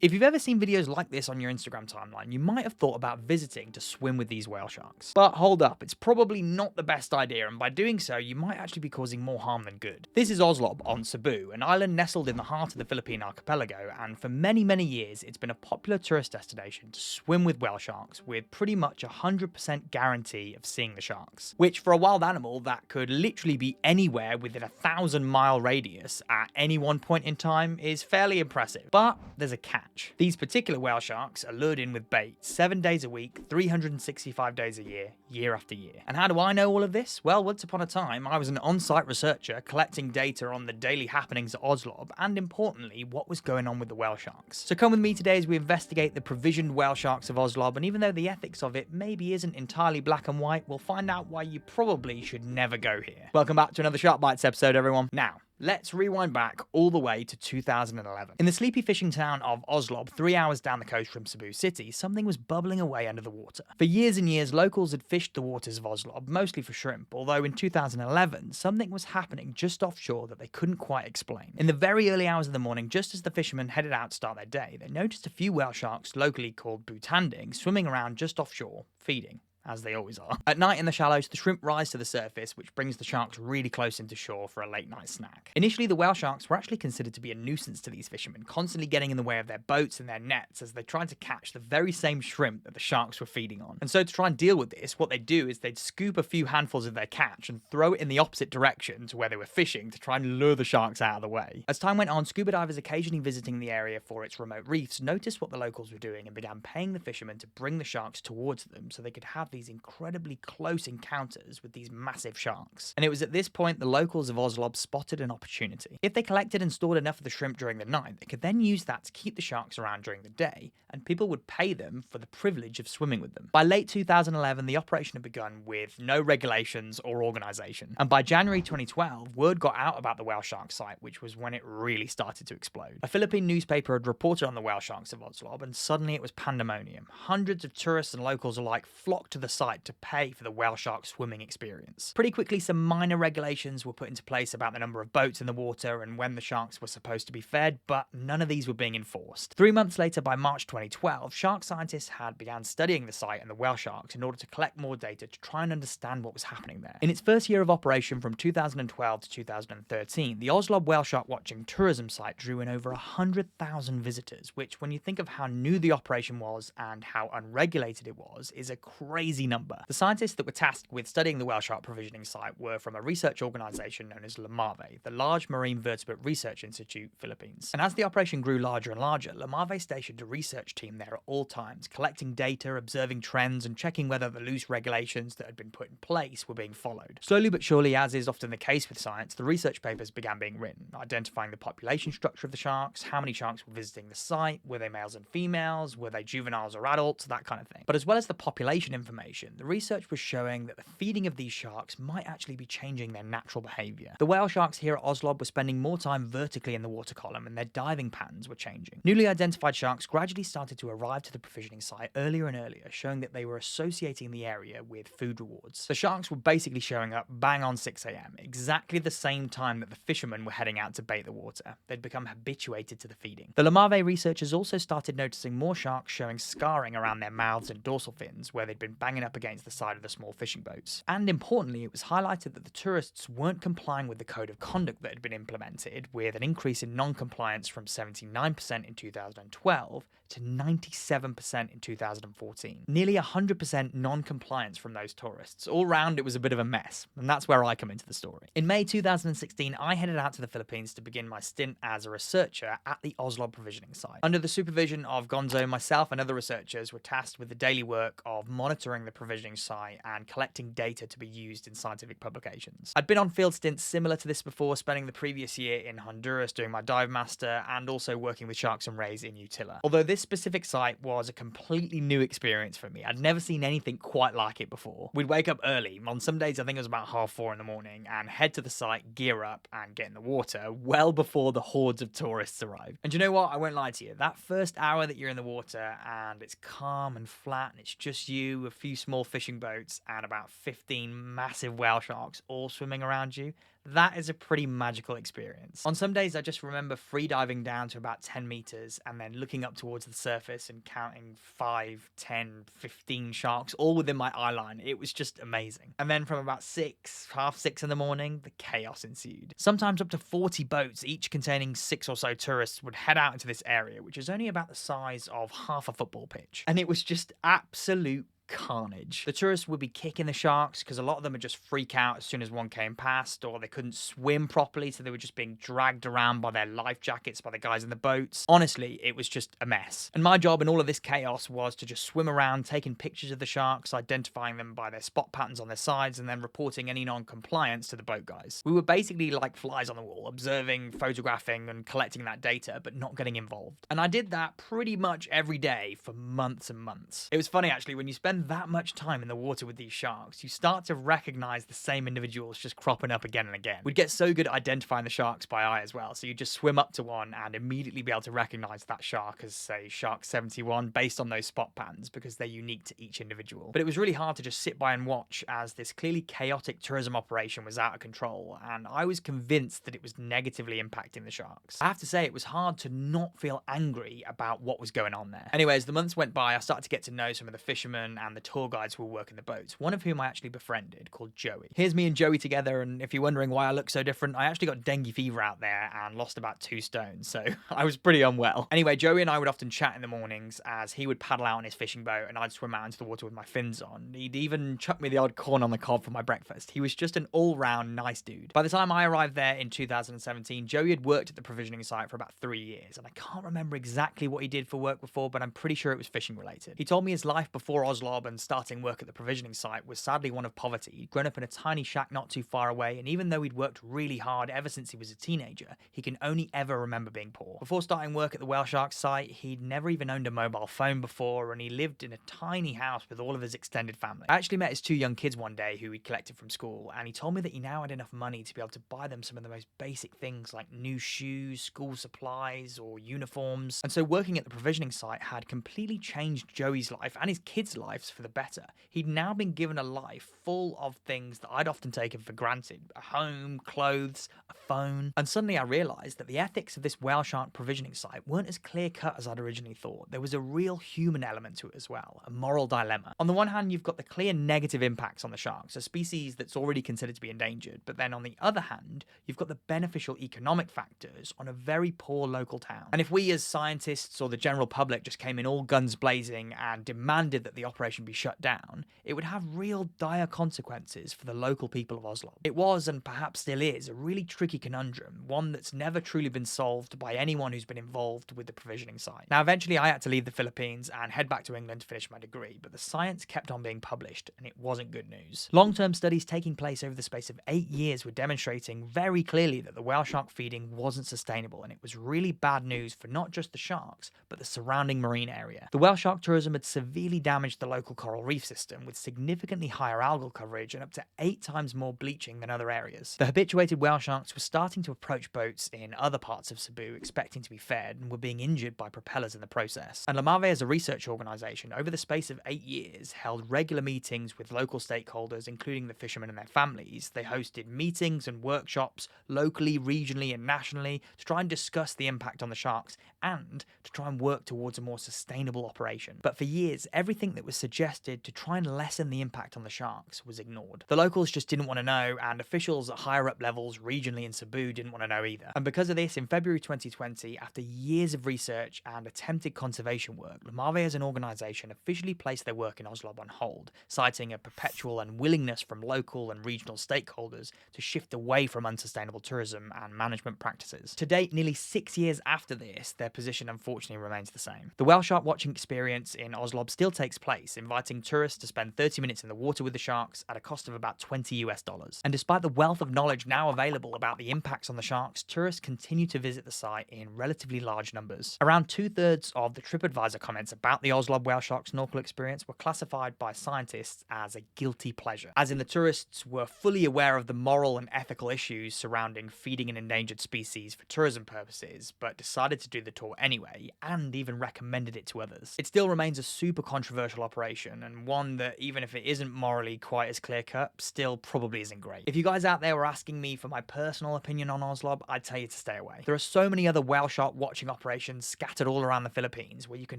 If you've ever seen videos like this on your Instagram timeline, you might have thought about visiting to swim with these whale sharks. But hold up, it's probably not the best idea, and by doing so, you might actually be causing more harm than good. This is Oslob on Cebu, an island nestled in the heart of the Philippine archipelago, and for many, many years, it's been a popular tourist destination to swim with whale sharks with pretty much 100% guarantee of seeing the sharks. Which, for a wild animal that could literally be anywhere within a 1,000-mile radius at any one point in time, is fairly impressive. But there's a catch. These particular whale sharks are lured in with bait 7 days a week, 365 days a year, year after year. And how do I know all of this? Well, once upon a time, I was an on-site researcher collecting data on the daily happenings at Oslob, and importantly, what was going on with the whale sharks. So come with me today as we investigate the provisioned whale sharks of Oslob, and even though the ethics of it maybe isn't entirely black and white, we'll find out why you probably should never go here. Welcome back to another Shark Bytes episode, everyone. Now, let's rewind back all the way to 2011. In the sleepy fishing town of Oslob, 3 hours down the coast from Cebu City, something was bubbling away under the water. For years and years, locals had fished the waters of Oslob, mostly for shrimp, although in 2011, something was happening just offshore that they couldn't quite explain. In the very early hours of the morning, just as the fishermen headed out to start their day, they noticed a few whale sharks, locally called butanding, swimming around just offshore, feeding, as they always are. At night in the shallows, the shrimp rise to the surface, which brings the sharks really close into shore for a late night snack. Initially, the whale sharks were actually considered to be a nuisance to these fishermen, constantly getting in the way of their boats and their nets as they tried to catch the very same shrimp that the sharks were feeding on. And so to try and deal with this, what they'd do is they'd scoop a few handfuls of their catch and throw it in the opposite direction to where they were fishing to try and lure the sharks out of the way. As time went on, scuba divers occasionally visiting the area for its remote reefs noticed what the locals were doing and began paying the fishermen to bring the sharks towards them so they could have these incredibly close encounters with these massive sharks. And it was at this point the locals of Oslob spotted an opportunity. If they collected and stored enough of the shrimp during the night, they could then use that to keep the sharks around during the day, and people would pay them for the privilege of swimming with them. By late 2011, the operation had begun with no regulations or organisation, and by January 2012, word got out about the whale shark site, which was when it really started to explode. A Philippine newspaper had reported on the whale sharks of Oslob, and suddenly it was pandemonium. Hundreds of tourists and locals alike flocked to the site to pay for the whale shark swimming experience. Pretty quickly, some minor regulations were put into place about the number of boats in the water and when the sharks were supposed to be fed, but none of these were being enforced. 3 months later, by March 2012, shark scientists had begun studying the site and the whale sharks in order to collect more data to try and understand what was happening there. In its first year of operation from 2012 to 2013, the Oslob whale shark watching tourism site drew in over 100,000 visitors, which, when you think of how new the operation was and how unregulated it was, is a crazy number. The scientists that were tasked with studying the whale shark provisioning site were from a research organisation known as LMAVE, the Large Marine Vertebrate Research Institute, Philippines. And as the operation grew larger and larger, LMAVE stationed a research team there at all times, collecting data, observing trends, and checking whether the loose regulations that had been put in place were being followed. Slowly but surely, as is often the case with science, the research papers began being written, identifying the population structure of the sharks, how many sharks were visiting the site, were they males and females, were they juveniles or adults, that kind of thing. But as well as the population information, the research was showing that the feeding of these sharks might actually be changing their natural behaviour. The whale sharks here at Oslob were spending more time vertically in the water column, and their diving patterns were changing. Newly identified sharks gradually started to arrive to the provisioning site earlier and earlier, showing that they were associating the area with food rewards. The sharks were basically showing up bang on 6 a.m, exactly the same time that the fishermen were heading out to bait the water. They'd become habituated to the feeding. The LMAVE researchers also started noticing more sharks showing scarring around their mouths and dorsal fins, where they'd been banging up against the side of the small fishing boats. And importantly, it was highlighted that the tourists weren't complying with the code of conduct that had been implemented, with an increase in non-compliance from 79% in 2012 to 97% in 2014. Nearly 100% non-compliance from those tourists. All round, it was a bit of a mess, and that's where I come into the story. In May 2016, I headed out to the Philippines to begin my stint as a researcher at the Oslob provisioning site. Under the supervision of Gonzo, myself and other researchers were tasked with the daily work of monitoring the provisioning site and collecting data to be used in scientific publications. I'd been on field stints similar to this before, spending the previous year in Honduras doing my dive master and also working with sharks and rays in Utila. Although this specific site was a completely new experience for me. I'd never seen anything quite like it before. We'd wake up early. On some days, I think it was about 4:30 in the morning, and head to the site, gear up, and get in the water well before the hordes of tourists arrive. And you know what? I won't lie to you. That first hour that you're in the water and it's calm and flat and it's just you, a few few small fishing boats and about 15 massive whale sharks all swimming around you, that is a pretty magical experience. On some days, I just remember free diving down to about 10 meters and then looking up towards the surface and counting 5, 10, 15 sharks all within my eye line. It was just amazing. And then from about 6, half 6 in the morning, the chaos ensued. Sometimes up to 40 boats, each containing 6 or so tourists, would head out into this area, which is only about the size of half a football pitch. And it was just absolute carnage. The tourists would be kicking the sharks because a lot of them would just freak out as soon as one came past, or they couldn't swim properly, so they were just being dragged around by their life jackets by the guys in the boats. Honestly, it was just a mess. And my job in all of this chaos was to just swim around, taking pictures of the sharks, identifying them by their spot patterns on their sides, and then reporting any non-compliance to the boat guys. We were basically like flies on the wall, observing, photographing, and collecting that data, but not getting involved. And I did that pretty much every day for months and months. It was funny actually, when you spend that much time in the water with these sharks, you start to recognize the same individuals just cropping up again and again. We'd get so good at identifying the sharks by eye as well, so you just swim up to one and immediately be able to recognize that shark as, say, shark 71 based on those spot patterns because they're unique to each individual. But it was really hard to just sit by and watch as this clearly chaotic tourism operation was out of control, and I was convinced that it was negatively impacting the sharks. I have to say, it was hard to not feel angry about what was going on there. Anyway, as the months went by, I started to get to know some of the fishermen and the tour guides who were working the boats, one of whom I actually befriended, called Joey. Here's me and Joey together, and if you're wondering why I look so different, I actually got dengue fever out there and lost about 2 stones, so I was pretty unwell. Anyway, Joey and I would often chat in the mornings as he would paddle out on his fishing boat and I'd swim out into the water with my fins on. He'd even chuck me the odd corn on the cob for my breakfast. He was just an all-round nice dude. By the time I arrived there in 2017, Joey had worked at the provisioning site for about 3 years, and I can't remember exactly what he did for work before, but I'm pretty sure it was fishing related. He told me his life before Oslob and starting work at the provisioning site was sadly one of poverty. He'd grown up in a tiny shack not too far away, and even though he'd worked really hard ever since he was a teenager, he can only ever remember being poor. Before starting work at the whale shark site, he'd never even owned a mobile phone before, and he lived in a tiny house with all of his extended family. I actually met his 2 young kids one day who he'd collected from school, and he told me that he now had enough money to be able to buy them some of the most basic things like new shoes, school supplies, or uniforms. And so working at the provisioning site had completely changed Joey's life and his kids' lives for the better. He'd now been given a life full of things that I'd often taken for granted: a home, clothes, a phone. And suddenly I realized that the ethics of this whale shark provisioning site weren't as clear cut as I'd originally thought. There was a real human element to it as well, a moral dilemma. On the one hand, you've got the clear negative impacts on the sharks, a species that's already considered to be endangered, but then on the other hand, you've got the beneficial economic factors on a very poor local town. And if we as scientists or the general public just came in all guns blazing and demanded that the operation be shut down, it would have real dire consequences for the local people of Oslo. It was, and perhaps still is, a really tricky conundrum, one that's never truly been solved by anyone who's been involved with the provisioning site. Now, eventually I had to leave the Philippines and head back to England to finish my degree, but the science kept on being published, and it wasn't good news. Long-term studies taking place over the space of 8 years were demonstrating very clearly that the whale shark feeding wasn't sustainable, and it was really bad news for not just the sharks, but the surrounding marine area. The whale shark tourism had severely damaged the local coral reef system, with significantly higher algal coverage and up to 8 times more bleaching than other areas. The habituated whale sharks were starting to approach boats in other parts of Cebu expecting to be fed and were being injured by propellers in the process. And Lamave, as a research organisation, over the space of 8 years, held regular meetings with local stakeholders, including the fishermen and their families. They hosted meetings and workshops locally, regionally and nationally to try and discuss the impact on the sharks and to try and work towards a more sustainable operation. But for years, everything that was suggested to try and lessen the impact on the sharks was ignored. The locals just didn't want to know, and officials at higher up levels regionally in Cebu didn't want to know either. And because of this, in February 2020, after years of research and attempted conservation work, Lamave as an organisation officially placed their work in Oslob on hold, citing a perpetual unwillingness from local and regional stakeholders to shift away from unsustainable tourism and management practices. To date, nearly 6 years after this, their position unfortunately remains the same. The whale shark watching experience in Oslob still takes place, inviting tourists to spend 30 minutes in the water with the sharks at a cost of about $20. And despite the wealth of knowledge now available about the impacts on the sharks, tourists continue to visit the site in relatively large numbers. Around 2/3 of the TripAdvisor comments about the Oslob whale shark snorkel experience were classified by scientists as a guilty pleasure, as in the tourists were fully aware of the moral and ethical issues surrounding feeding an endangered species for tourism purposes, but decided to do the tour anyway, and even recommended it to others. It still remains a super controversial operation, and one that, even if it isn't morally quite as clear-cut, still probably isn't great. If you guys out there were asking me for my personal opinion on Oslob, I'd tell you to stay away. There are so many other whale shark watching operations scattered all around the Philippines where you can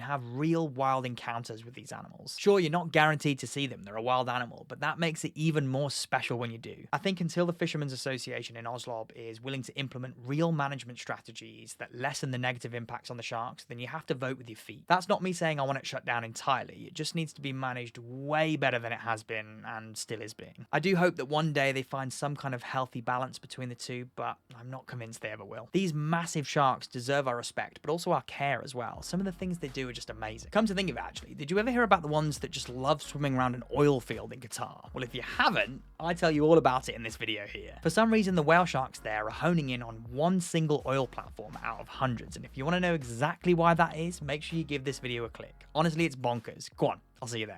have real wild encounters with these animals. Sure, you're not guaranteed to see them, they're a wild animal, but that makes it even more special when you do. I think until the Fishermen's Association in Oslob is willing to implement real management strategies that lessen the negative impacts on the sharks, then you have to vote with your feet. That's not me saying I want it shut down entirely, it just needs to be managed way better than it has been and still is being. I do hope that one day they find some kind of healthy balance between the two, but I'm not convinced they ever will. These massive sharks deserve our respect, but also our care as well. Some of the things they do are just amazing. Come to think of it, actually, did you ever hear about the ones that just love swimming around an oil field in Qatar? Well, if you haven't, I tell you all about it in this video here. For some reason, the whale sharks there are honing in on one single oil platform out of hundreds, and if you want to know exactly why that is, make sure you give this video a click. Honestly, it's bonkers. Go on, I'll see you there.